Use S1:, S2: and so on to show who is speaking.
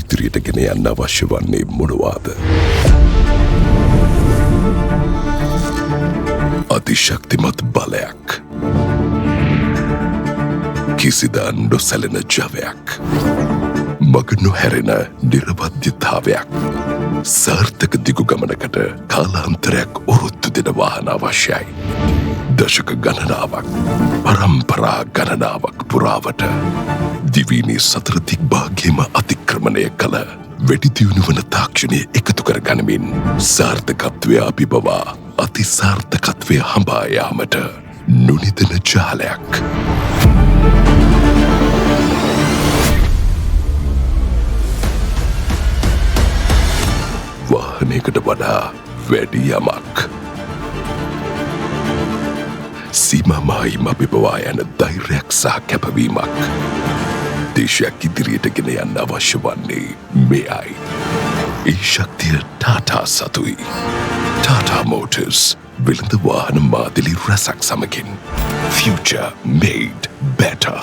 S1: ඉදිරියට ගෙන යන්න අවශ්‍ය වන්නේ මොනවාද? අතිශක්තිමත් බලයක්. කිසිදා නොසැලෙන ජවයක්. මග නොහැරෙන නිරවද්‍යතාවයක්. සාර්ථක දිගු ගමනකට කාලාන්තරයක් ඔරොත්තු දෙන වාහන අවශ්‍යයි. දශක ගණනාවක් පරම්පරා ගණනාවක් පුරාවට දිවීනී සතර දිග්භාගයේම අතික්‍රමණය කළ වැඩිදියුණු වන තාක්ෂණය එකතු කර ගනිමින් සාර්ථකත්වය අභිබවා අතිසාර්ථකත්වය හඹා යාමට නොනිදන ජාලයක්. වාහනයකට වඩා වැඩි යමක්. සීමාමායිම අභිබවා යන ධෛර්යයක් සහ කැපවීමක්. දේශයක් ඉදිරියට ගෙන යන්න අවශ්‍ය වන්නේ මෙයයි. ඒ ශක්තිය ටාටා සතුයි. ටාටා මෝටර්ස් වෙළඳ වාහන මාදිලි රැසක් සමගින්. Future made better.